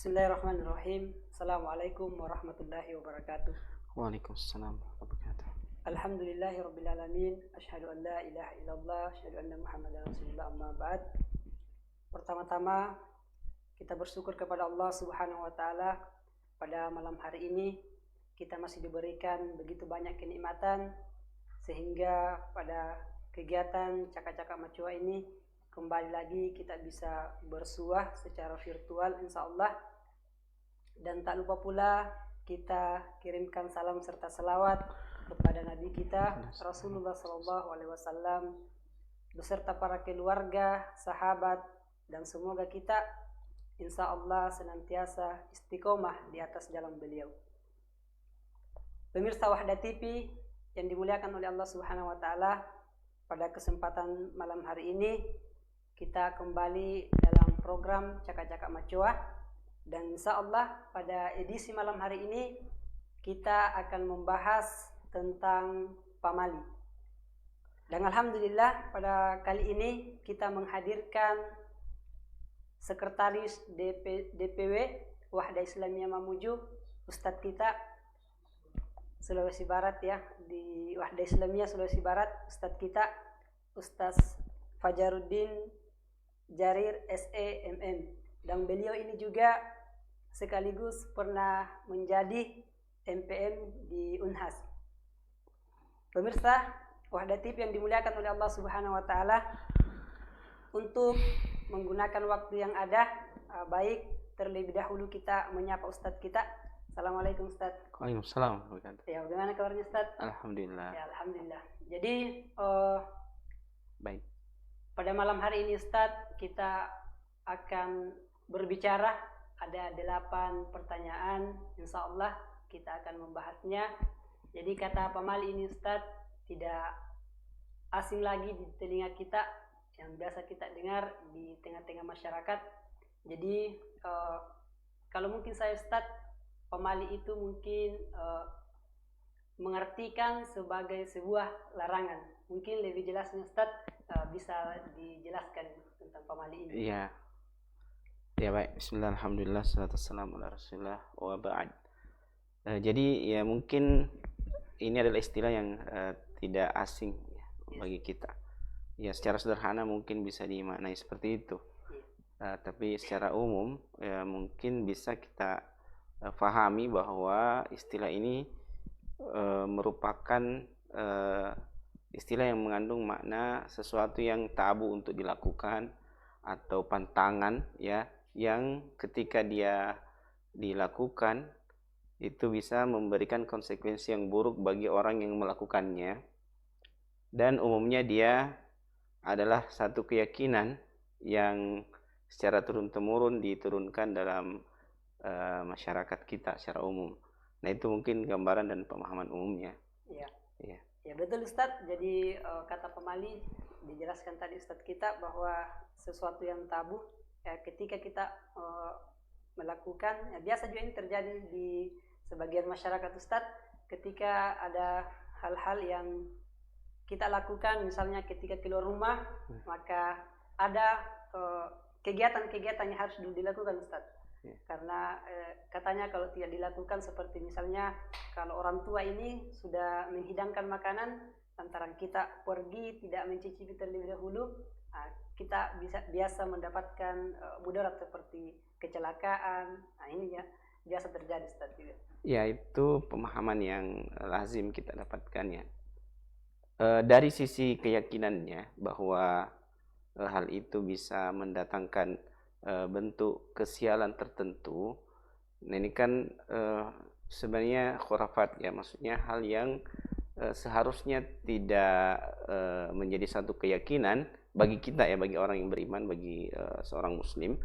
Bismillahirrahmanirrahim. Assalamualaikum warahmatullahi wabarakatuh. Waalaikumsalam warahmatullahi wabarakatuh. Alhamdulillahirabbil alamin. Asyhadu an la ilaha illallah, asyhadu anna Muhammadar Rasulullah, amma ba'd. Pertama-tama kita bersyukur kepada Allah Subhanahu wa taala pada malam hari ini kita masih diberikan begitu banyak kenikmatan sehingga pada kegiatan Cakak-Cakak Macua ini kembali lagi kita bisa bersuah secara virtual insyaallah. Dan tak lupa pula kita kirimkan salam serta selawat kepada Nabi kita Rasulullah SAW beserta para keluarga, sahabat, dan semoga kita insyaallah senantiasa istiqomah di atas jalan beliau. Pemirsa Wahda TV yang dimuliakan oleh Allah Subhanahu wa taala, pada kesempatan malam hari ini kita kembali dalam program Cakak-Cakak Macua, dan insyaallah pada edisi malam hari ini kita akan membahas tentang pamali. Dan alhamdulillah pada kali ini kita menghadirkan Sekretaris DPW Wahda Islamiyah Mamuju, Ustadz kita Sulawesi Barat ya, di Wahda Islamiyah Sulawesi Barat, Ustadz kita Ustadz Fajaruddin Jarir SEMM, dan beliau ini juga sekaligus pernah menjadi MPM di Unhas. Pemirsa Wahda TV yang dimuliakan oleh Allah Subhanahu wa taala, untuk menggunakan waktu yang ada, baik terlebih dahulu kita menyapa Ustadz kita. Assalamualaikum Ustadz. Waalaikumsalam. Ya, bagaimana kabarnya Ustadz? Alhamdulillah. Ya, alhamdulillah. Jadi Baik. pada malam hari ini Ustadz kita akan berbicara, ada 8 pertanyaan, insya Allah kita akan membahasnya. Jadi kata pamali ini Ustadz tidak asing lagi di telinga kita, yang biasa kita dengar di tengah-tengah masyarakat. Jadi kalau mungkin saya Ustadz, pamali itu mungkin mengartikan sebagai sebuah larangan. Mungkin lebih jelasnya Ustadz bisa dijelaskan tentang pamali ini. Iya. Ya baik. Bismillah, alhamdulillah, salatu wassalamu ala rasulillah wa ba'd. Jadi ya mungkin ini adalah istilah yang tidak asing ya, bagi kita. Ya secara sederhana mungkin bisa dimaknai seperti itu. Tapi secara umum ya mungkin bisa kita fahami bahwa istilah ini merupakan istilah yang mengandung makna sesuatu yang tabu untuk dilakukan atau pantangan ya, yang ketika dia dilakukan itu bisa memberikan konsekuensi yang buruk bagi orang yang melakukannya, dan umumnya dia adalah satu keyakinan yang secara turun-temurun diturunkan dalam masyarakat kita secara umum. Nah itu mungkin gambaran dan pemahaman umumnya. Iya. Ya. Ya betul Ustadz. Jadi kata pamali dijelaskan tadi Ustadz kita bahwa sesuatu yang tabu ya, ketika kita melakukan, ya, biasa juga ini terjadi di sebagian masyarakat Ustadz, ketika ada hal-hal yang kita lakukan, misalnya ketika keluar rumah, maka ada kegiatan-kegiatan yang harus dilakukan Ustadz. Karena katanya kalau tidak dilakukan, seperti misalnya kalau orang tua ini sudah menghidangkan makanan, lantaran kita pergi tidak mencicipi terlebih dahulu, kita biasa mendapatkan mudarat seperti kecelakaan. Nah ini ya biasa terjadi Ustaz juga. Ya itu pemahaman yang lazim kita dapatkan ya. Dari sisi keyakinannya bahwa hal itu bisa mendatangkan bentuk kesialan tertentu. Nah ini kan sebenarnya khurafat ya, maksudnya hal yang seharusnya tidak menjadi satu keyakinan bagi kita ya, bagi orang yang beriman, bagi seorang muslim,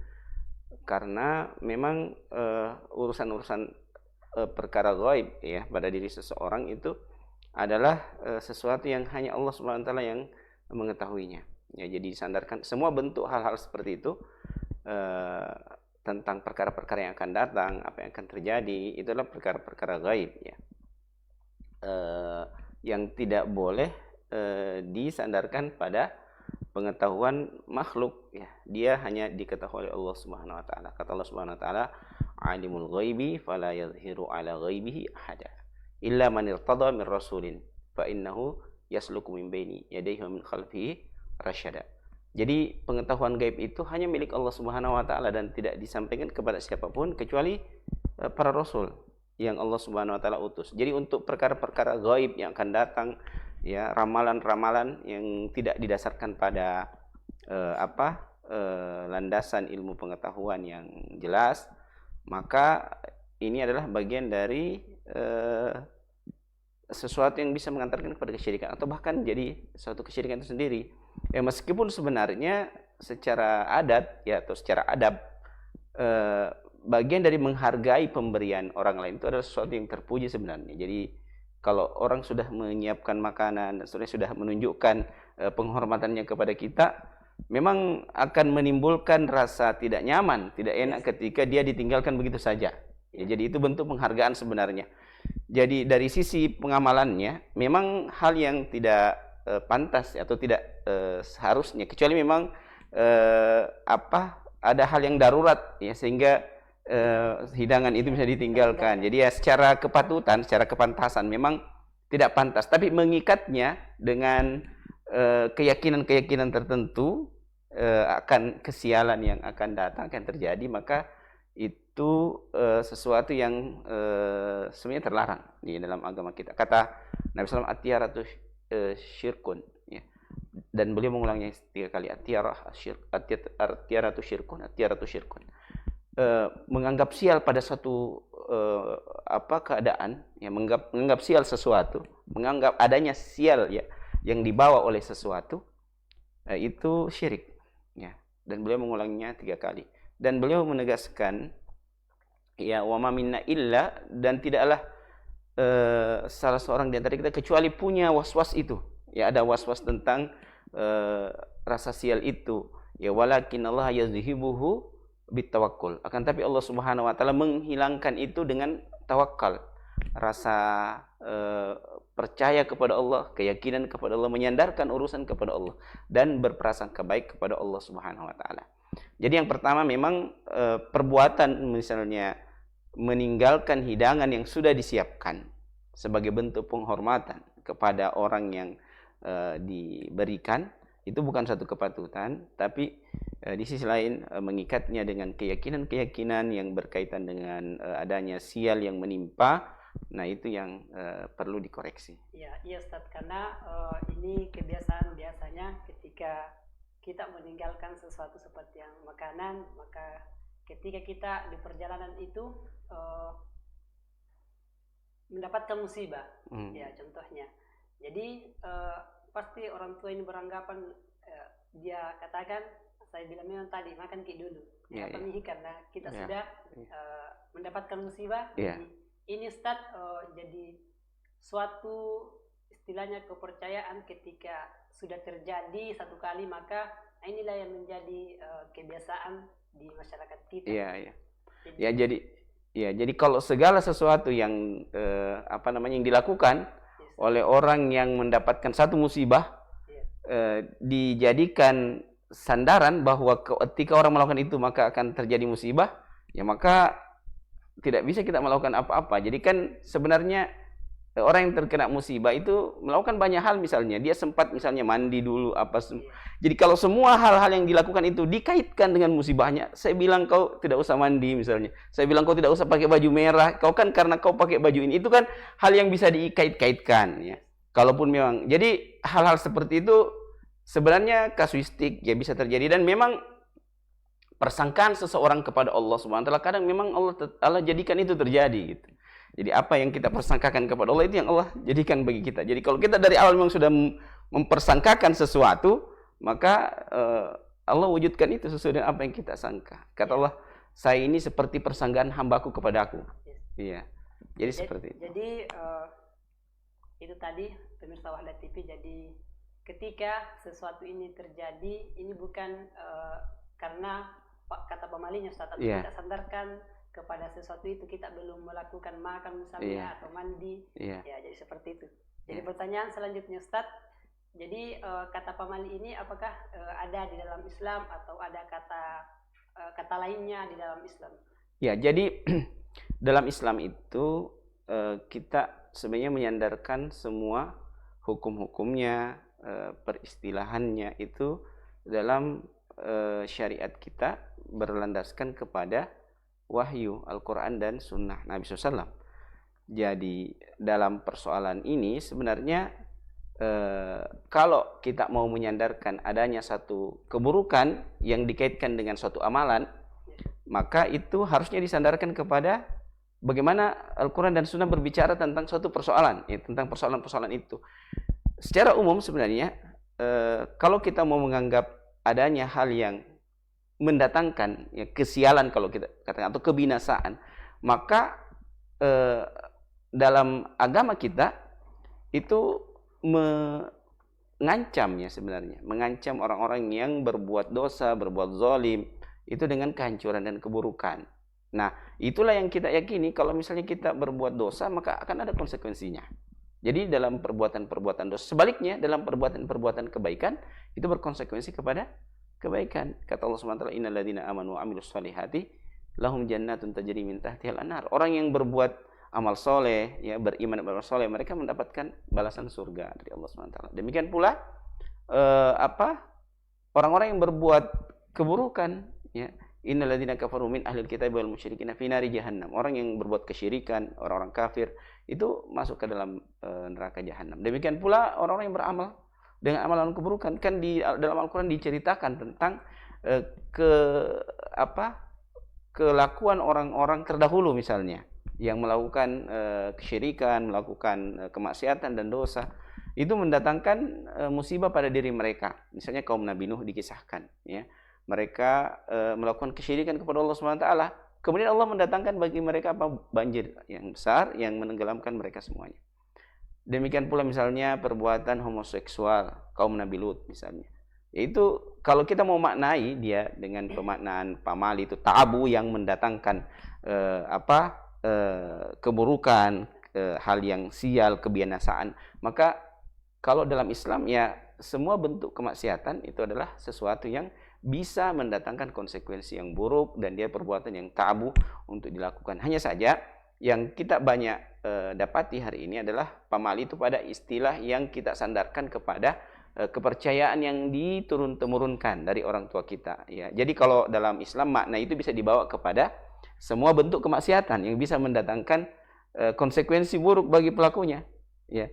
karena memang urusan-urusan perkara gaib ya pada diri seseorang itu adalah sesuatu yang hanya Allah Subhanahu wa taala yang mengetahuinya. Ya, jadi disandarkan semua bentuk hal-hal seperti itu tentang perkara-perkara yang akan datang, apa yang akan terjadi, itu adalah perkara-perkara gaib ya, yang tidak boleh disandarkan pada pengetahuan makhluk ya. Dia hanya diketahui oleh Allah Subhanahu wa taala. Kata Allah Subhanahu wa taala, alimul ghaibi fala yadhhiru ala ghaibihi ahada illa man irtada min rasulin fa innahu yasluku min baini yadayhi wa min khalfihi rasyada. Jadi pengetahuan gaib itu hanya milik Allah Subhanahu wa taala dan tidak disampaikan kepada siapapun kecuali para rasul yang Allah Subhanahu wa taala utus. Jadi untuk perkara-perkara gaib yang akan datang, ya, ramalan-ramalan yang tidak didasarkan pada landasan ilmu pengetahuan yang jelas, maka ini adalah bagian dari sesuatu yang bisa mengantarkan kepada kesyirikan atau bahkan jadi suatu kesyirikan itu sendiri. Ya, meskipun sebenarnya secara adat, ya, atau secara adab, bagian dari menghargai pemberian orang lain itu adalah sesuatu yang terpuji sebenarnya. Jadi kalau orang sudah menyiapkan makanan dan sudah menunjukkan penghormatannya kepada kita, memang akan menimbulkan rasa tidak nyaman, tidak enak ketika dia ditinggalkan begitu saja. Ya, jadi itu bentuk penghargaan sebenarnya. Jadi dari sisi pengamalannya memang hal yang tidak pantas atau tidak seharusnya, kecuali memang ada hal yang darurat, ya, sehingga hidangan itu bisa ditinggalkan. Jadi ya secara kepatutan, secara kepantasan memang tidak pantas, tapi mengikatnya dengan keyakinan-keyakinan tertentu akan kesialan yang akan datang, akan terjadi, maka itu sesuatu yang sebenarnya terlarang di dalam agama kita. Kata Nabi SAW, at-tiyaratu syirkun, ya. Dan beliau mengulangnya 3 kali, at-tiyaratu syirkun. Menganggap sial pada suatu keadaan, ya, menganggap sial sesuatu, menganggap adanya sial, ya, yang dibawa oleh sesuatu, itu syirik, ya. Dan beliau mengulanginya 3 kali. Dan beliau menegaskan, ya, wa ma minna illa, dan tidaklah salah seorang di antara kita kecuali punya was-was itu, ya, ada was-was tentang rasa sial itu, ya, walakin Allah yazhibuhu bitawakkul, akan tapi Allah Subhanahu wa taala menghilangkan itu dengan tawakal, rasa percaya kepada Allah, keyakinan kepada Allah, menyandarkan urusan kepada Allah dan berprasangka baik kepada Allah Subhanahu wa taala. Jadi yang pertama memang perbuatan misalnya meninggalkan hidangan yang sudah disiapkan sebagai bentuk penghormatan kepada orang yang diberikan, itu bukan satu kepatutan, tapi di sisi lain mengikatnya dengan keyakinan-keyakinan yang berkaitan dengan adanya sial yang menimpa. Nah, itu yang perlu dikoreksi. Ya, iya Ustaz, karena ini kebiasaan biasanya ketika kita meninggalkan sesuatu seperti yang makanan, maka ketika kita di perjalanan itu mendapatkan musibah, ya, contohnya. Jadi pasti orang tua ini beranggapan, dia katakan, saya bilang memang tadi makan dulu, karena kita sudah mendapatkan musibah. Ini Ustaz, jadi suatu istilahnya kepercayaan ketika sudah terjadi satu kali, maka inilah yang menjadi kebiasaan di masyarakat kita. Jadi kalau segala sesuatu yang yang dilakukan oleh orang yang mendapatkan satu musibah, dijadikan sandaran bahwa ketika orang melakukan itu maka akan terjadi musibah, ya, maka tidak bisa kita melakukan apa-apa. Jadi kan sebenarnya orang yang terkena musibah itu melakukan banyak hal, misalnya dia sempat misalnya mandi dulu Jadi kalau semua hal-hal yang dilakukan itu dikaitkan dengan musibahnya, saya bilang kau tidak usah mandi misalnya, saya bilang kau tidak usah pakai baju merah, kau kan karena kau pakai baju ini, itu kan hal yang bisa dikait-kaitkan, ya. Kalaupun memang, jadi hal-hal seperti itu sebenarnya kasuistik, ya, bisa terjadi, dan memang persangkaan seseorang kepada Allah Subhanahu wa taala kadang memang Allah jadikan itu terjadi, gitu. Jadi apa yang kita persangkakan kepada Allah itu yang Allah jadikan bagi kita. Jadi kalau kita dari awal memang sudah mempersangkakan sesuatu, maka Allah wujudkan itu sesuai dengan apa yang kita sangka. Kata Allah, saya ini seperti persangkaan hambaku kepada aku. Iya. Jadi seperti itu. Jadi itu tadi pemirsa Wahdat TV. Jadi ketika sesuatu ini terjadi, ini bukan karena kata pemalinya Ustaz, atau kita sandarkan kepada sesuatu itu, kita belum melakukan makan misalnya atau mandi, ya, jadi seperti itu. Jadi pertanyaan selanjutnya Ustaz, jadi kata pamali ini apakah ada di dalam Islam atau ada kata lainnya di dalam Islam? Ya, jadi dalam Islam itu kita sebenarnya menyandarkan semua hukum-hukumnya, peristilahannya itu dalam syariat kita berlandaskan kepada wahyu Al-Quran dan Sunnah Nabi SAW. Jadi dalam persoalan ini sebenarnya kalau kita mau menyandarkan adanya satu keburukan yang dikaitkan dengan suatu amalan, maka itu harusnya disandarkan kepada bagaimana Al-Quran dan Sunnah berbicara tentang suatu persoalan, ya, tentang persoalan-persoalan itu. Secara umum sebenarnya, kalau kita mau menganggap adanya hal yang mendatangkan ya, kesialan kalau kita katakan atau kebinasaan, maka dalam agama kita itu mengancam ya sebenarnya, mengancam orang-orang yang berbuat dosa, berbuat zalim itu dengan kehancuran dan keburukan. Nah, itulah yang kita yakini, kalau misalnya kita berbuat dosa maka akan ada konsekuensinya. Jadi dalam perbuatan-perbuatan dosa, sebaliknya dalam perbuatan-perbuatan kebaikan itu berkonsekuensi kepada kebaikan. Kata Allah SWT, innal ladzina amanu wa amilus solihati lahum jannatun tajri min tahtihal anhar. Orang yang berbuat amal soleh, ya, beriman dan beramal soleh, mereka mendapatkan balasan surga dari Allah SWT. Demikian pula orang-orang yang berbuat keburukan, ya, innal ladzina kafaru min ahlil kitab wal musyrikin fi nari jahannam. Orang yang berbuat kesyirikan, orang-orang kafir itu masuk ke dalam neraka jahanam. Demikian pula orang-orang yang beramal dengan amalan keburukan. Kan di dalam Al-Qur'an diceritakan tentang kelakuan orang-orang terdahulu misalnya yang melakukan kesyirikan, melakukan kemaksiatan dan dosa, itu mendatangkan musibah pada diri mereka. Misalnya kaum Nabi Nuh dikisahkan, ya. Mereka melakukan kesyirikan kepada Allah SWT. Kemudian Allah mendatangkan bagi mereka banjir yang besar yang menenggelamkan mereka semuanya. Demikian pula misalnya perbuatan homoseksual kaum Nabi Lut misalnya. Yaitu kalau kita mau maknai dia dengan pemaknaan pamali itu tabu yang mendatangkan keburukan, hal yang sial, kebinasaan, maka kalau dalam Islam ya semua bentuk kemaksiatan itu adalah sesuatu yang bisa mendatangkan konsekuensi yang buruk dan dia perbuatan yang tabu untuk dilakukan. Hanya saja yang kita banyak dapati hari ini adalah pamali itu pada istilah yang kita sandarkan kepada kepercayaan yang diturun-temurunkan dari orang tua kita, ya. Jadi kalau dalam Islam makna itu bisa dibawa kepada semua bentuk kemaksiatan yang bisa mendatangkan konsekuensi buruk bagi pelakunya, ya.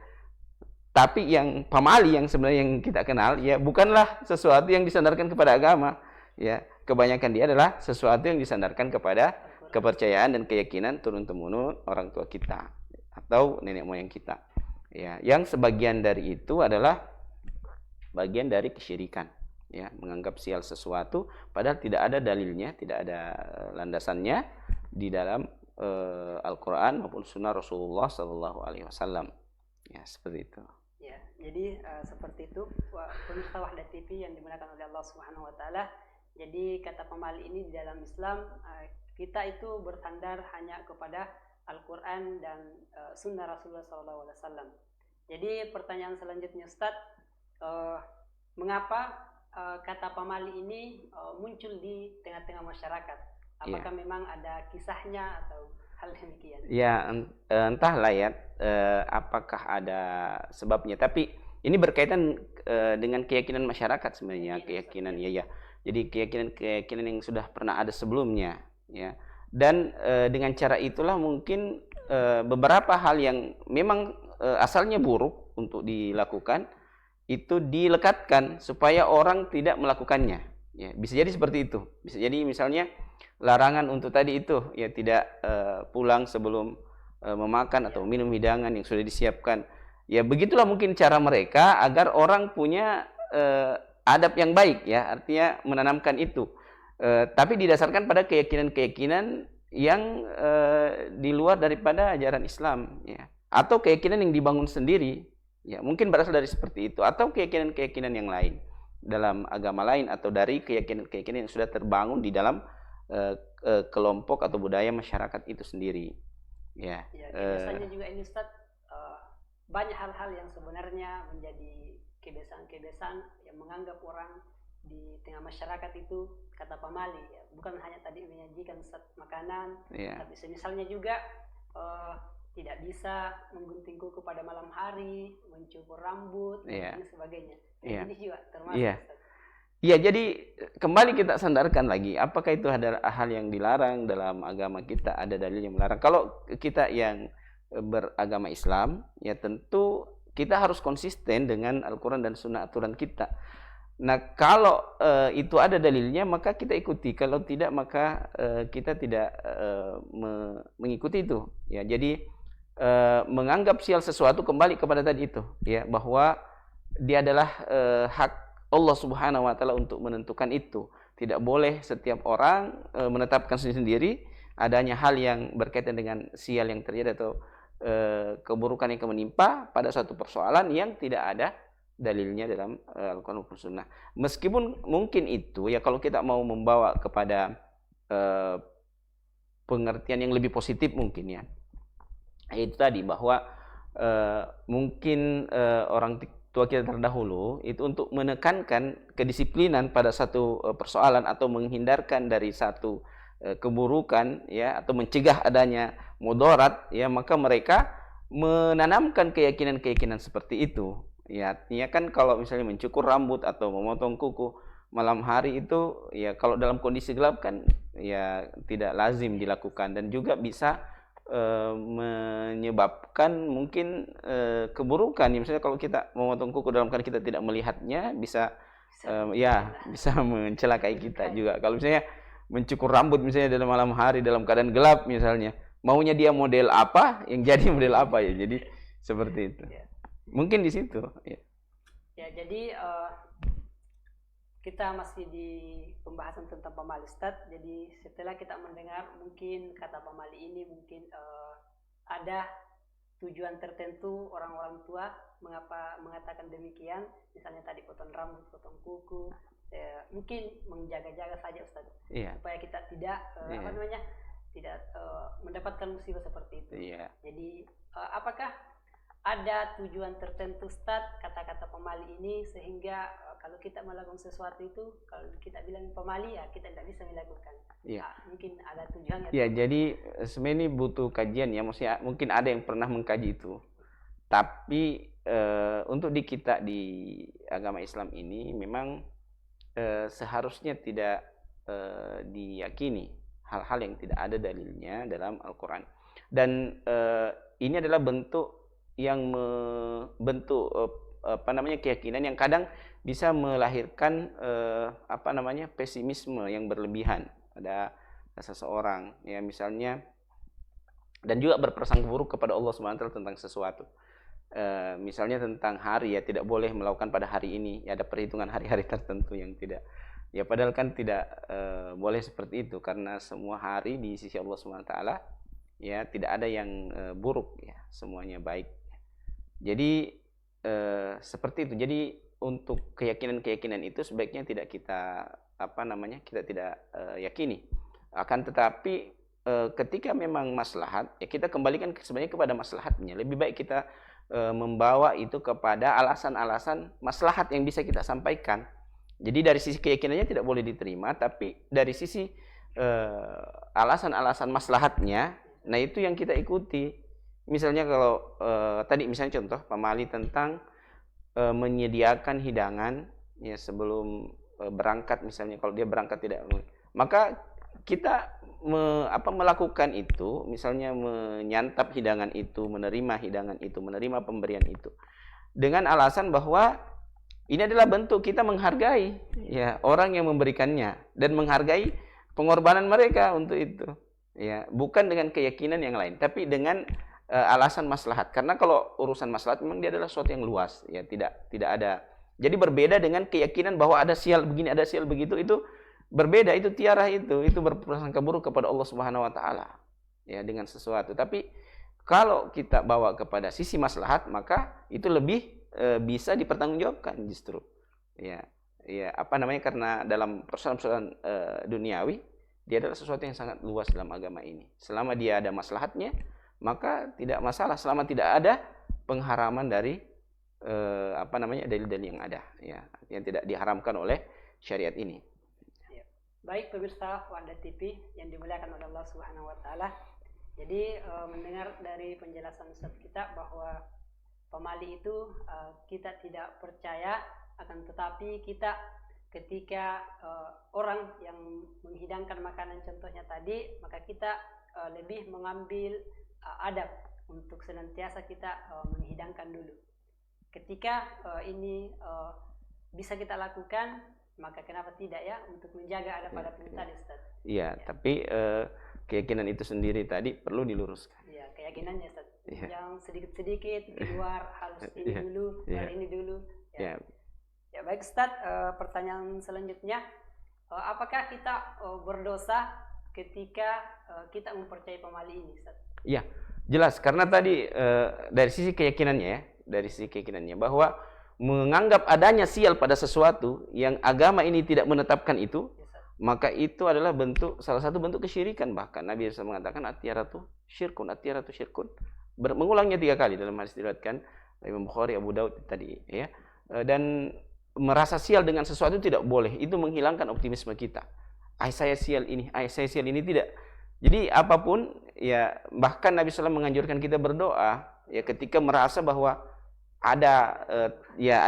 Tapi yang pamali yang sebenarnya yang kita kenal ya bukanlah sesuatu yang disandarkan kepada agama, ya. Kebanyakan dia adalah sesuatu yang disandarkan kepada kepercayaan dan keyakinan turun-temurun orang tua kita atau nenek moyang kita, ya. Yang sebagian dari itu adalah bagian dari kesyirikan, ya, menganggap sial sesuatu padahal tidak ada dalilnya, tidak ada landasannya di dalam Al-Quran maupun Sunnah Rasulullah SAW, ya, seperti itu. Ya, jadi seperti itu pemirsa Wahda TV yang dimuliakan oleh Allah Subhanahu Wa Taala. Jadi kata pamali ini di dalam Islam kita itu bersandar hanya kepada Al-Quran dan Sunnah Rasulullah SAW. Jadi pertanyaan selanjutnya, Ustadz, mengapa kata pamali ini muncul di tengah-tengah masyarakat? Apakah memang ada kisahnya atau hal demikian? Ya, entahlah ya, apakah ada sebabnya. Tapi ini berkaitan dengan keyakinan masyarakat sebenarnya, keyakinan ya. Jadi keyakinan yang sudah pernah ada sebelumnya, ya. Dan dengan cara itulah mungkin beberapa hal yang memang asalnya buruk untuk dilakukan itu dilekatkan supaya orang tidak melakukannya, ya. Bisa jadi seperti itu. Bisa jadi misalnya larangan untuk tadi itu, ya, tidak pulang sebelum memakan atau minum hidangan yang sudah disiapkan. Ya begitulah mungkin cara mereka agar orang punya adab yang baik, ya, artinya menanamkan itu. Tapi didasarkan pada keyakinan-keyakinan yang di luar daripada ajaran Islam, ya. Atau keyakinan yang dibangun sendiri, ya, mungkin berasal dari seperti itu, atau keyakinan-keyakinan yang lain dalam agama lain, atau dari keyakinan-keyakinan yang sudah terbangun di dalam kelompok atau budaya masyarakat itu sendiri, ya. Biasanya juga ini, Ustaz, banyak hal-hal yang sebenarnya menjadi kebiasaan-kebiasaan yang menganggap orang di tengah masyarakat itu kata pamali ya, bukan hanya tadi menyajikan makanan, tapi misalnya juga tidak bisa menggunting kuku pada malam hari, mencukur rambut dan sebagainya. Ini juga termasuk. Iya, jadi kembali kita sandarkan lagi, apakah itu adalah hal yang dilarang dalam agama kita, ada dalil yang melarang. Kalau kita yang beragama Islam, ya tentu kita harus konsisten dengan Al-Quran dan Sunnah aturan kita. Nah, kalau itu ada dalilnya, maka kita ikuti. Kalau tidak, maka kita tidak mengikuti itu. Ya, jadi menganggap sial sesuatu kembali kepada tadi itu, ya, bahwa dia adalah hak Allah Subhanahu wa taala untuk menentukan itu. Tidak boleh setiap orang menetapkan sendiri adanya hal yang berkaitan dengan sial yang terjadi atau keburukan yang menimpa pada suatu persoalan yang tidak ada dalilnya dalam Al-Quran dan Sunnah. Meskipun mungkin itu ya, kalau kita mau membawa kepada pengertian yang lebih positif mungkin ya, itu tadi bahwa mungkin orang tua kita terdahulu itu untuk menekankan kedisiplinan pada satu persoalan atau menghindarkan dari satu keburukan ya, atau mencegah adanya mudarat ya, maka mereka menanamkan keyakinan-keyakinan seperti itu ya. Artinya kan kalau misalnya mencukur rambut atau memotong kuku malam hari itu ya, kalau dalam kondisi gelap kan ya tidak lazim dilakukan, dan juga bisa menyebabkan mungkin keburukan. Misalnya kalau kita memotong kuku dalam keadaan kita tidak melihatnya, bisa bisa mencelakai kita juga. Kalau misalnya mencukur rambut misalnya dalam malam hari dalam keadaan gelap misalnya, maunya dia model apa, yang jadi model apa ya. Jadi seperti itu. Mungkin di situ ya. Ya, jadi kita masih di pembahasan tentang pamali, Ustaz. Jadi setelah kita mendengar mungkin kata pamali ini mungkin ada tujuan tertentu orang-orang tua mengapa mengatakan demikian. Misalnya tadi potong rambut, potong kuku, mungkin menjaga-jaga saja, Ustaz. Supaya kita tidak tidak mendapatkan musibah seperti itu. Jadi apakah ada tujuan tertentu, Ustaz, kata-kata pamali ini, sehingga kalau kita melakukan sesuatu itu, kalau kita bilang pamali ya kita tidak bisa melakukan. Mungkin ada tujuannya. Ya, jadi sebenarnya ini butuh kajian ya, maksudnya mungkin ada yang pernah mengkaji itu. Tapi untuk di kita di agama Islam ini memang seharusnya tidak diyakini hal-hal yang tidak ada dalilnya dalam Al-Quran. Dan ini adalah bentuk yang membentuk keyakinan yang kadang bisa melahirkan pesimisme yang berlebihan pada seseorang ya, misalnya, dan juga berprasangka buruk kepada Allah SWT tentang sesuatu. Misalnya tentang hari ya, tidak boleh melakukan pada hari ini ya, ada perhitungan hari-hari tertentu yang tidak ya, padahal kan tidak boleh seperti itu, karena semua hari di sisi Allah SWT ya tidak ada yang buruk ya, semuanya baik. Jadi seperti itu. Jadi untuk keyakinan-keyakinan itu sebaiknya tidak kita kita tidak yakini. Akan tetapi ketika memang maslahat ya, kita kembalikan sebenarnya kepada maslahatnya. Lebih baik kita membawa itu kepada alasan-alasan maslahat yang bisa kita sampaikan. Jadi dari sisi keyakinannya tidak boleh diterima, tapi dari sisi alasan-alasan maslahatnya, nah itu yang kita ikuti. Misalnya kalau tadi misalnya contoh pamali tentang menyediakan hidangan ya sebelum berangkat, misalnya kalau dia berangkat tidak, maka kita melakukan itu, misalnya menyantap hidangan itu, menerima hidangan itu, menerima pemberian itu dengan alasan bahwa ini adalah bentuk kita menghargai ya orang yang memberikannya dan menghargai pengorbanan mereka untuk itu ya, bukan dengan keyakinan yang lain, tapi dengan alasan maslahat. Karena kalau urusan maslahat memang dia adalah sesuatu yang luas ya, tidak ada. Jadi berbeda dengan keyakinan bahwa ada sial begini, ada sial begitu, itu berbeda, itu tiarah, itu berprasangka buruk kepada Allah Subhanahu wa taala ya dengan sesuatu. Tapi kalau kita bawa kepada sisi maslahat, maka itu lebih bisa dipertanggungjawabkan justru. Ya, karena dalam persoalan duniawi dia adalah sesuatu yang sangat luas dalam agama ini. Selama dia ada maslahatnya, maka tidak masalah, selama tidak ada pengharaman dari dalil-dalil yang ada ya, yang tidak diharamkan oleh syariat ini. Ya. Baik pemirsa Wanda TV yang dimuliakan oleh Allah Subhanahu wa taala. Jadi mendengar dari penjelasan Ustaz kita bahwa pamali itu kita tidak percaya, akan tetapi kita ketika orang yang menghidangkan makanan contohnya tadi, maka kita lebih mengambil adab untuk senantiasa kita menghidangkan dulu. Ketika ini bisa kita lakukan, maka kenapa tidak ya untuk menjaga adab-adab ini tadi, Ustaz? Iya, tapi keyakinan itu sendiri tadi perlu diluruskan. Iya, keyakinannya, Ustaz. Yang sedikit-sedikit keluar harus ini dulu, ini dulu. Ya. Ya baik Ustaz, pertanyaan selanjutnya, apakah kita berdosa ketika kita mempercayai pamali ini, Ustaz? Iya, jelas karena tadi dari sisi keyakinannya ya, bahwa menganggap adanya sial pada sesuatu yang agama ini tidak menetapkan itu, maka itu adalah salah satu bentuk kesyirikan. Bahkan Nabi SAW mengatakan at-tiyaratu syirkun, mengulangnya 3 kali dalam hadis diriwayatkan Imam Bukhari, Abu Daud tadi ya. Dan merasa sial dengan sesuatu tidak boleh, itu menghilangkan optimisme kita. Saya sial ini tidak. Jadi apapun ya, bahkan Nabi SAW menganjurkan kita berdoa ya ketika merasa bahwa ada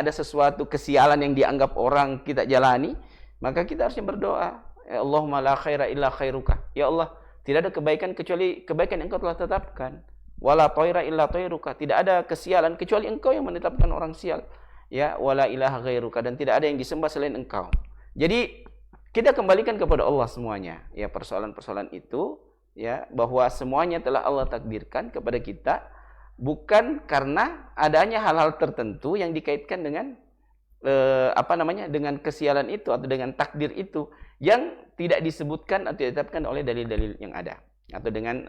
sesuatu kesialan yang dianggap orang kita jalani, maka kita harusnya berdoa, ya Allahumma la khaira illa khairuka. Ya Allah, tidak ada kebaikan kecuali kebaikan yang Engkau telah tetapkan. Wala thaira illa thairuka. Tidak ada kesialan kecuali Engkau yang menetapkan orang sial. Ya, wala ilaha ghairuka, dan tidak ada yang disembah selain Engkau. Jadi kita kembalikan kepada Allah semuanya. Ya, persoalan-persoalan itu ya, bahwa semuanya telah Allah takdirkan kepada kita, bukan karena adanya hal-hal tertentu yang dikaitkan dengan dengan kesialan itu atau dengan takdir itu yang tidak disebutkan atau ditetapkan oleh dalil-dalil yang ada, atau dengan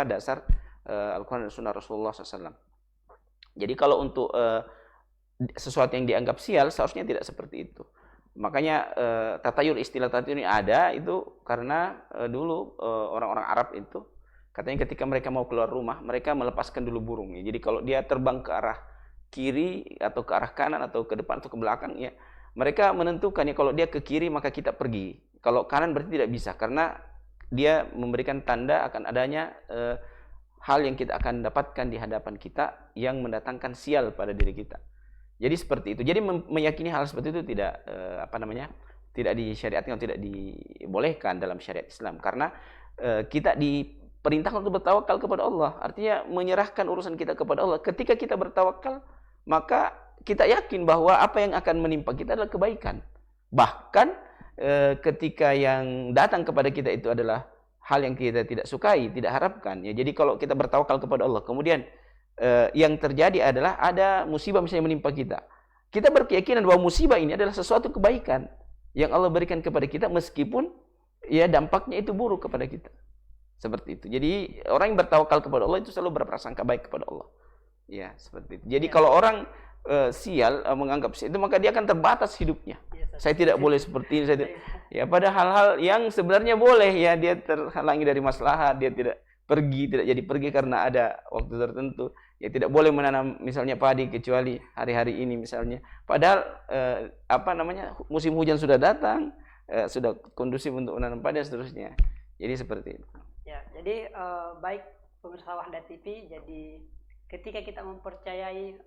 dasar Al-Quran dan Sunnah Rasulullah SAW. Jadi kalau untuk sesuatu yang dianggap sial, seharusnya tidak seperti itu. Makanya istilah tatayur ini ada itu karena dulu orang-orang Arab itu katanya ketika mereka mau keluar rumah, mereka melepaskan dulu burung. Jadi kalau dia terbang ke arah kiri atau ke arah kanan atau ke depan atau ke belakang, ya mereka menentukan ya kalau dia ke kiri maka kita pergi. Kalau kanan berarti tidak bisa, karena dia memberikan tanda akan adanya hal yang kita akan dapatkan di hadapan kita yang mendatangkan sial pada diri kita. Jadi seperti itu. Jadi meyakini hal seperti itu tidak tidak disyariatkan atau tidak dibolehkan dalam syariat Islam, karena kita diperintahkan untuk bertawakal kepada Allah. Artinya menyerahkan urusan kita kepada Allah. Ketika kita bertawakal, maka kita yakin bahwa apa yang akan menimpa kita adalah kebaikan. Bahkan ketika yang datang kepada kita itu adalah hal yang kita tidak sukai, tidak harapkan. Ya, jadi kalau kita bertawakal kepada Allah, kemudian yang terjadi adalah ada musibah misalnya menimpa kita, kita berkeyakinan bahwa musibah ini adalah sesuatu kebaikan yang Allah berikan kepada kita, meskipun ya dampaknya itu buruk kepada kita. Seperti itu. Jadi orang yang bertawakal kepada Allah itu selalu berprasangka baik kepada Allah. Ya, seperti itu. Jadi kalau orang sial menganggap itu, maka dia akan terbatas hidupnya. Saya tidak boleh seperti ini, ya pada hal-hal yang sebenarnya boleh, ya dia terhalangi dari maslahat, dia tidak jadi pergi karena ada waktu tertentu. Ya tidak boleh menanam misalnya padi kecuali hari-hari ini misalnya. Padahal musim hujan sudah datang, sudah kondusif untuk menanam padi dan seterusnya. Jadi seperti itu. Ya, jadi baik pemirsa Wahda TV, jadi ketika kita mempercayai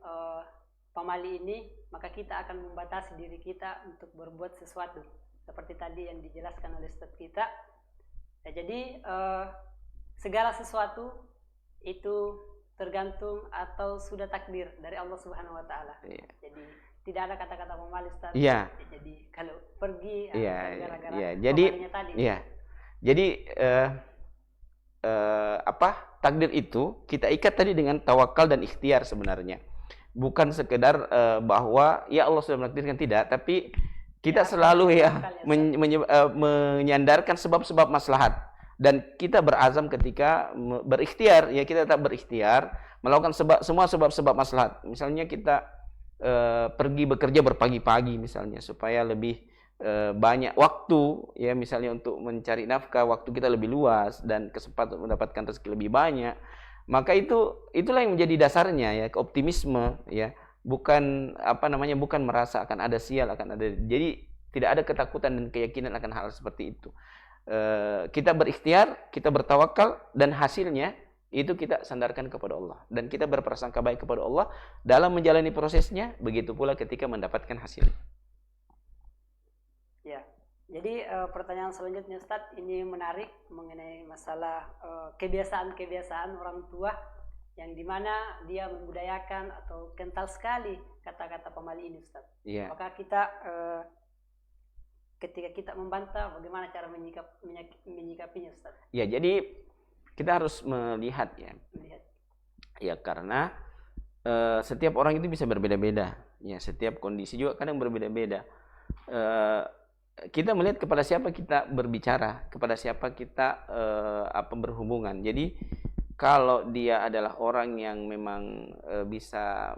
pamali ini, maka kita akan membatasi diri kita untuk berbuat sesuatu seperti tadi yang dijelaskan oleh Ustaz kita. Ya, jadi segala sesuatu itu tergantung atau sudah takdir dari Allah Subhanahu wa taala. Iya. Jadi tidak ada kata-kata pamali, Ustaz. Iya. Jadi kalau pergi gara-gara jadi tadi. Iya. Jadi takdir itu kita ikat tadi dengan tawakal dan ikhtiar sebenarnya. Bukan sekedar bahwa ya Allah sudah menakdirkan, tidak, tapi kita selalu menyandarkan sebab-sebab maslahat, dan kita berazam ketika berikhtiar, ya kita tetap berikhtiar melakukan semua sebab-sebab maslahat. Misalnya kita pergi bekerja berpagi-pagi misalnya supaya lebih banyak waktu, ya misalnya untuk mencari nafkah, waktu kita lebih luas dan kesempatan mendapatkan rezeki lebih banyak. Maka itulah yang menjadi dasarnya, ya, optimisme, ya, bukan bukan merasa akan ada sial, akan ada. Jadi Tidak ada ketakutan dan keyakinan akan hal seperti itu. Kita berikhtiar, kita bertawakal, dan hasilnya itu kita sandarkan kepada Allah. Dan kita berprasangka baik kepada Allah dalam menjalani prosesnya, begitu pula ketika mendapatkan hasilnya. Ya, jadi pertanyaan selanjutnya Ustadz, ini menarik mengenai masalah kebiasaan-kebiasaan orang tua yang dimana dia membudayakan atau kental sekali kata-kata pemali ini Ustadz. Iya. Maka kita ketika kita membantah, bagaimana cara menyikapinya Ustaz? Ya, jadi kita harus melihat ya. Ya, karena setiap orang itu bisa berbeda-beda. Ya, setiap kondisi juga kadang berbeda-beda. Kita melihat kepada siapa kita berbicara, kepada siapa kita berhubungan. Jadi kalau dia adalah orang yang memang bisa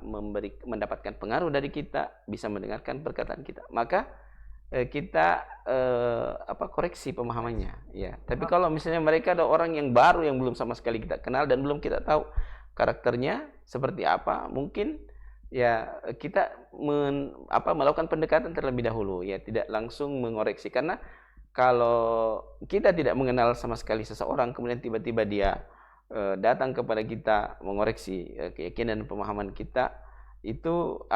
mendapatkan pengaruh dari kita, bisa mendengarkan perkataan kita, maka kita koreksi pemahamannya, ya. Tapi kalau misalnya mereka ada orang yang baru yang belum sama sekali kita kenal dan belum kita tahu karakternya seperti apa, mungkin ya kita melakukan pendekatan terlebih dahulu, ya, tidak langsung mengoreksi. Karena kalau kita tidak mengenal sama sekali seseorang, kemudian tiba-tiba dia datang kepada kita mengoreksi keyakinan dan pemahaman kita, itu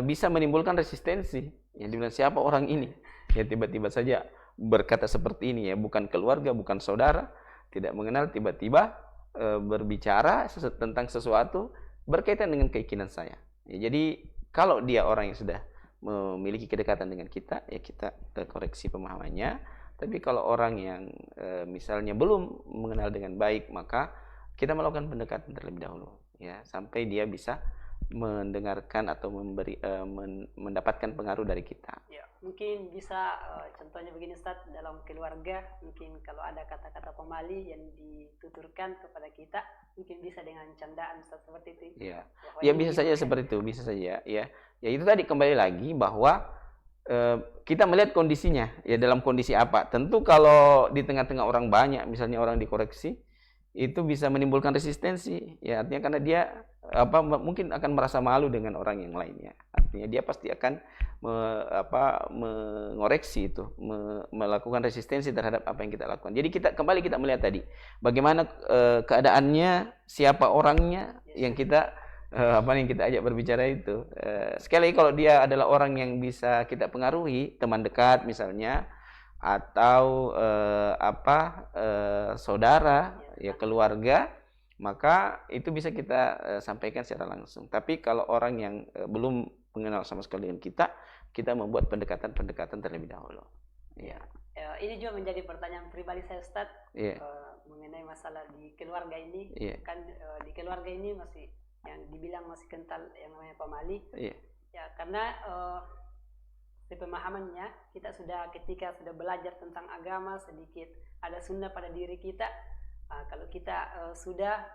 bisa menimbulkan resistensi. Yang dibilang siapa orang ini? Ya, tiba-tiba saja berkata seperti ini, ya, bukan keluarga, bukan saudara, tidak mengenal, tiba-tiba berbicara tentang sesuatu berkaitan dengan keyakinan saya. Ya, jadi kalau dia orang yang sudah memiliki kedekatan dengan kita, ya kita koreksi pemahamannya. Tapi kalau orang yang misalnya belum mengenal dengan baik, maka kita melakukan pendekatan terlebih dahulu, ya, sampai dia bisa mendengarkan atau mendapatkan pengaruh dari kita. Ya, mungkin bisa contohnya begini Ustaz, dalam keluarga mungkin kalau ada kata-kata pemali yang dituturkan kepada kita, mungkin bisa dengan candaan Ustaz, seperti itu. Ya, ya bisa saja seperti itu, bisa saja, ya. Ya itu tadi kembali lagi bahwa kita melihat kondisinya, ya, dalam kondisi apa. Tentu kalau di tengah-tengah orang banyak, misalnya orang dikoreksi, itu bisa menimbulkan resistensi, ya, artinya karena dia mungkin akan merasa malu dengan orang yang lainnya. Artinya dia pasti akan mengoreksi itu, melakukan resistensi terhadap apa yang kita lakukan. Jadi kita melihat tadi bagaimana keadaannya, siapa orangnya yang kita ajak berbicara itu. Sekali lagi, kalau dia adalah orang yang bisa kita pengaruhi, teman dekat misalnya, atau saudara, ya, keluarga, maka itu bisa kita sampaikan secara langsung. Tapi kalau orang yang belum mengenal sama sekali dengan kita membuat pendekatan terlebih dahulu. Ya. Ini juga menjadi pertanyaan pribadi saya Ustaz, mengenai masalah di keluarga ini. Kan di keluarga ini masih yang dibilang masih kental yang namanya pemali. Ya, karena di pemahamannya kita ketika sudah belajar tentang agama, sedikit ada sunnah pada diri kita. Kalau kita sudah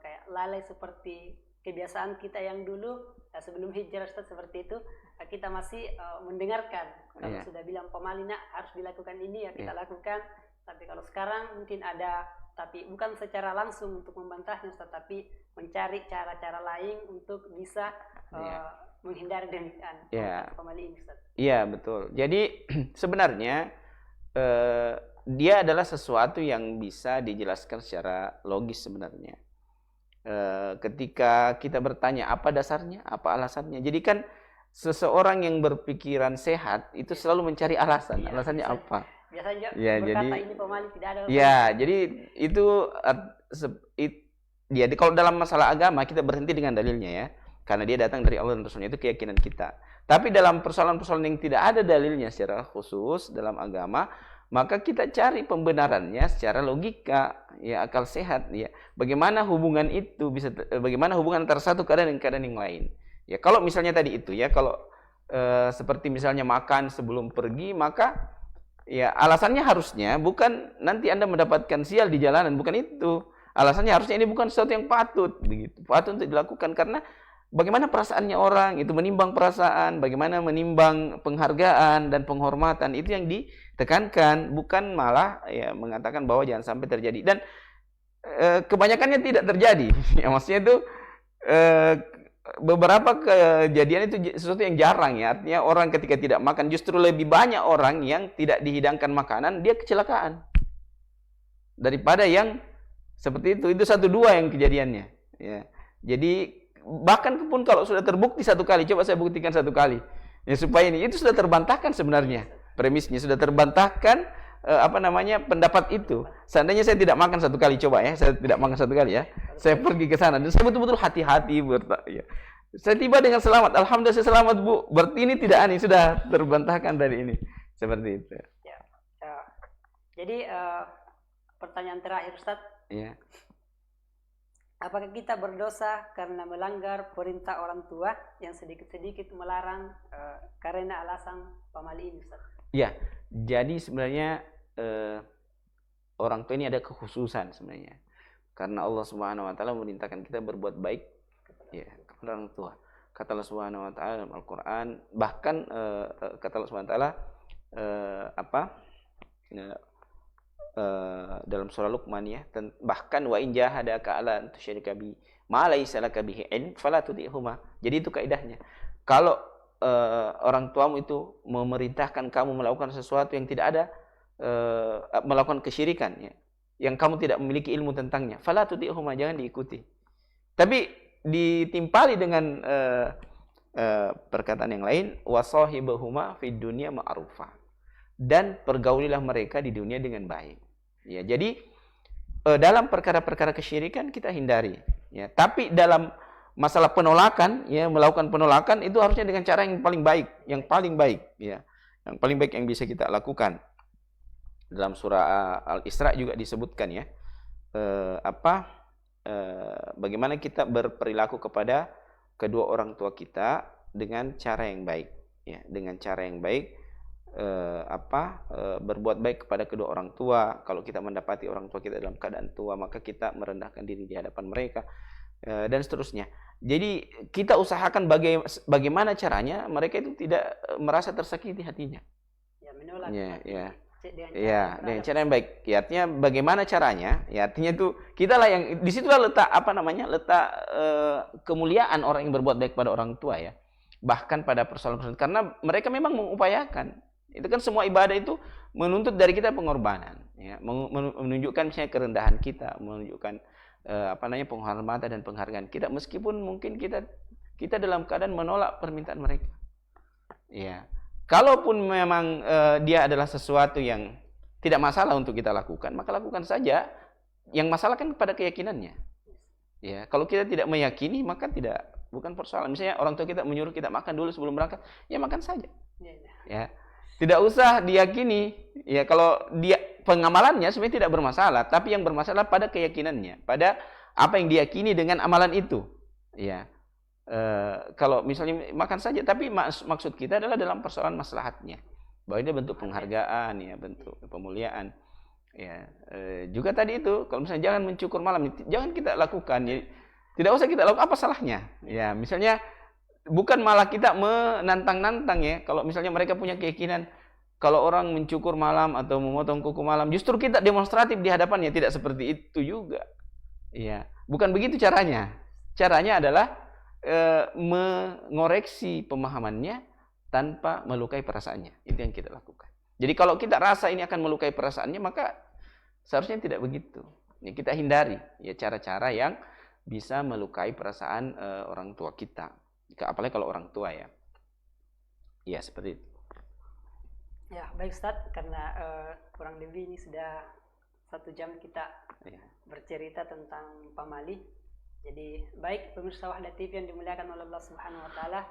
kayak lalai seperti kebiasaan kita yang dulu sebelum hijrah seperti itu, kita masih mendengarkan. Kalau sudah bilang pemali harus dilakukan ini, ya kita lakukan. Tapi kalau sekarang mungkin ada, tapi bukan secara langsung untuk membantahnya, tapi mencari cara-cara lain untuk bisa menghindari demikian pemali ini. Iya, betul. Jadi sebenarnya dia adalah sesuatu yang bisa dijelaskan secara logis sebenarnya. Ketika kita bertanya apa dasarnya, apa alasannya. Jadi kan seseorang yang berpikiran sehat itu selalu mencari alasan. Alasannya apa? Biasanya ya, berkata jadi, ini pemali tidak ada. Ya, jadi itu kalau dalam masalah agama kita berhenti dengan dalilnya, ya. Karena dia datang dari Allah dan Rasulnya, itu keyakinan kita. Tapi dalam persoalan-persoalan yang tidak ada dalilnya secara khusus dalam agama, maka kita cari pembenarannya secara logika, ya, akal sehat, ya. Bagaimana hubungan itu bagaimana hubungan antara satu keadaan dengan keadaan yang lain. Ya, kalau misalnya tadi itu, ya, kalau seperti misalnya makan sebelum pergi, maka ya alasannya harusnya bukan nanti Anda mendapatkan sial di jalanan, bukan itu. Alasannya harusnya ini bukan sesuatu yang patut untuk dilakukan, karena bagaimana perasaannya orang itu menimbang perasaan, bagaimana menimbang penghargaan dan penghormatan, itu yang ditekankan, bukan malah ya mengatakan bahwa jangan sampai terjadi. Dan kebanyakannya tidak terjadi. Ya, maksudnya itu beberapa kejadian itu sesuatu yang jarang ya. Artinya orang ketika tidak makan, justru lebih banyak orang yang tidak dihidangkan makanan, dia kecelakaan. Daripada yang seperti itu. Itu 1-2 yang kejadiannya. Ya. Jadi bahkan pun kalau sudah terbukti 1 kali, coba saya buktikan 1 kali. Ya, supaya ini, itu sudah terbantahkan sebenarnya. Premisnya sudah terbantahkan pendapat itu. Seandainya saya tidak makan 1 kali, coba ya, saya tidak makan 1 kali ya. Saya pergi ke sana dan saya betul-betul hati-hati ya. Saya tiba dengan selamat. Alhamdulillah saya selamat, Bu. Berarti ini tidak aneh, sudah terbantahkan dari ini. Seperti itu. Ya. Jadi pertanyaan terakhir, Ustadz. Ya. Apakah kita berdosa karena melanggar perintah orang tua yang sedikit-sedikit melarang karena alasan pamali ini, Ustaz? Ya, jadi sebenarnya orang tua ini ada kekhususan sebenarnya. Karena Allah Subhanahu wa taala memerintahkan kita berbuat baik kepada orang tua. Kata Allah Subhanahu wa taala dalam Al-Qur'an, bahkan kata Allah Subhanahu wa taala dalam surah Luqman ya, bahkan wa in jahadaka ala an tusyrika bi ma laysa laka bihi ilm fala tuti'huma. Jadi itu kaidahnya. Kalau orang tuamu itu memerintahkan kamu melakukan sesuatu yang tidak ada, melakukan kesyirikan ya, yang kamu tidak memiliki ilmu tentangnya, fala tuti'huma, jangan diikuti. Tapi ditimpali dengan perkataan yang lain, wasahibahuma fid dunya ma'rufa, dan pergaulilah mereka di dunia dengan baik. Ya, jadi dalam perkara-perkara kesyirikan kita hindari. Ya, tapi dalam masalah penolakan, ya, melakukan penolakan itu harusnya dengan cara yang paling baik, yang paling baik yang bisa kita lakukan. Dalam surah Al-Isra juga disebutkan ya, bagaimana kita berperilaku kepada kedua orang tua kita dengan cara yang baik. Ya, dengan cara yang baik. Berbuat baik kepada kedua orang tua. Kalau kita mendapati orang tua kita dalam keadaan tua, maka kita merendahkan diri di hadapan mereka, dan seterusnya. Jadi kita usahakan bagaimana caranya mereka itu tidak merasa tersakiti hatinya. Ya, menolak. Dengan cara yang baik. Ya, artinya bagaimana caranya? Ya, artinya itu kitalah yang disitulah letak kemuliaan orang yang berbuat baik pada orang tua ya. Bahkan pada persoalan karena mereka memang mengupayakan. Itu kan semua ibadah itu menuntut dari kita pengorbanan, ya, menunjukkan misalnya kerendahan kita, menunjukkan penghormatan dan penghargaan kita, meskipun mungkin kita dalam keadaan menolak permintaan mereka. Ya, kalaupun memang dia adalah sesuatu yang tidak masalah untuk kita lakukan, maka lakukan saja. Yang masalah kan pada keyakinannya. Ya, kalau kita tidak meyakini, maka bukan persoalan. Misalnya orang tua kita menyuruh kita makan dulu sebelum berangkat, ya makan saja. Ya. Tidak usah diyakini. Ya, kalau dia pengamalannya sebenarnya tidak bermasalah, tapi yang bermasalah pada keyakinannya, pada apa yang diyakini dengan amalan itu. Ya. Kalau misalnya makan saja, tapi maksud kita adalah dalam persoalan maslahatnya. Bahwa ini bentuk penghargaan, ya, bentuk pemuliaan. Ya, juga tadi itu, kalau misalnya jangan mencukur malam, jangan kita lakukan. Ya, tidak usah kita lakukan, apa salahnya? Ya, misalnya bukan malah kita menantang-nantang ya. Kalau misalnya mereka punya keyakinan kalau orang mencukur malam atau memotong kuku malam, justru kita demonstratif di hadapannya, tidak seperti itu juga. Ya, bukan begitu caranya. Caranya adalah mengoreksi pemahamannya tanpa melukai perasaannya. Itu yang kita lakukan. Jadi kalau kita rasa ini akan melukai perasaannya, maka seharusnya tidak begitu. Ya, kita hindari ya cara-cara yang bisa melukai perasaan orang tua kita. Apalagi kalau orang tua ya. Ya, seperti itu. Ya, baik Ustaz, karena kurang lebih ini sudah 1 jam kita bercerita tentang pamali. Jadi baik pemirsa Wahda TV yang dimuliakan oleh Allah Subhanahu wa taala,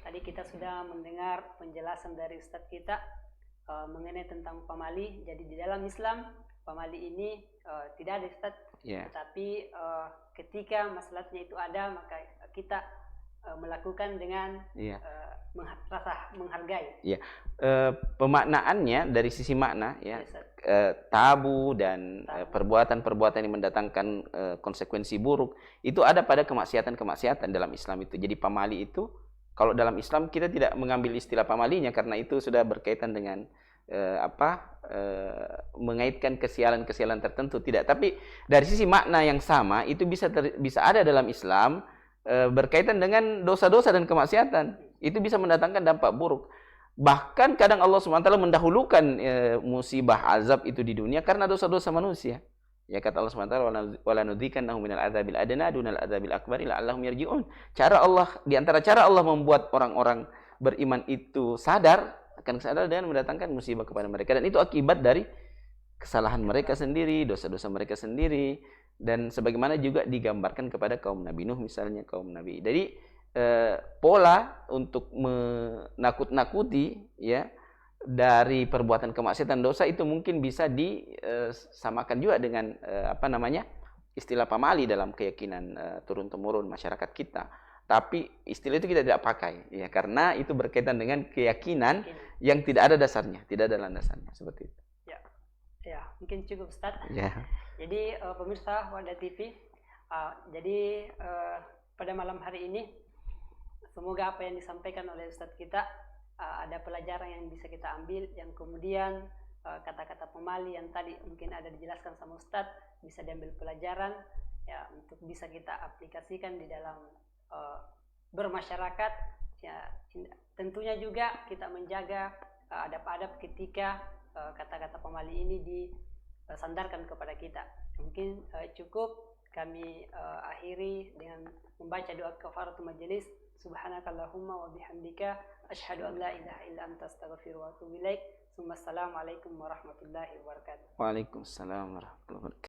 tadi kita sudah mendengar penjelasan dari Ustaz kita mengenai tentang pamali. Jadi di dalam Islam pamali ini tidak ada, Ustaz. Tetapi ketika masalahnya itu ada, maka kita melakukan dengan rasa menghargai. Ya, pemaknaannya dari sisi makna ya, tabu dan perbuatan-perbuatan yang mendatangkan konsekuensi buruk itu ada pada kemaksiatan-kemaksiatan dalam Islam itu. Jadi pamali itu kalau dalam Islam kita tidak mengambil istilah pamalinya karena itu sudah berkaitan dengan mengaitkan kesialan-kesialan tertentu, tidak. Tapi dari sisi makna yang sama itu bisa ada dalam Islam. berkaitan dengan dosa-dosa dan kemaksiatan. Itu bisa mendatangkan dampak buruk. Bahkan kadang Allah SWT mendahulukan musibah azab itu di dunia karena dosa-dosa manusia. Ya kata Allah SWT, wala nudzikannahum minal adzabil adna dunal adzabil akbari la'allahum yarji'un. Di antara cara Allah membuat orang-orang beriman itu sadar, akan sadar dengan mendatangkan musibah kepada mereka, dan itu akibat dari kesalahan mereka sendiri, dosa-dosa mereka sendiri, dan sebagaimana juga digambarkan kepada kaum Nabi Nuh misalnya, kaum Nabi. Jadi pola untuk menakut-nakuti ya dari perbuatan kemaksiatan dosa itu mungkin bisa disamakan juga dengan istilah pamali dalam keyakinan turun-temurun masyarakat kita. Tapi istilah itu kita tidak pakai ya, karena itu berkaitan dengan keyakinan yang tidak ada dasarnya, tidak ada landasannya, seperti itu. Ya, mungkin cukup Ustaz. Ya. Jadi pemirsa Wardah TV, jadi pada malam hari ini semoga apa yang disampaikan oleh Ustadz kita ada pelajaran yang bisa kita ambil, yang kemudian kata-kata pemali yang tadi mungkin ada dijelaskan sama Ustadz bisa diambil pelajaran ya, untuk bisa kita aplikasikan di dalam bermasyarakat ya. Tentunya juga kita menjaga adab-adab ketika kata-kata pemali ini disandarkan kepada kita. Mungkin cukup kami akhiri dengan membaca doa kafaratul majelis. Subhanakallahumma wa bihamdika asyhadu an la ilaha illa anta astaghfiruka wa atubu ilaik. Assalamualaikum warahmatullahi wabarakatuh. Waalaikumsalam warahmatullahi wabarakatuh.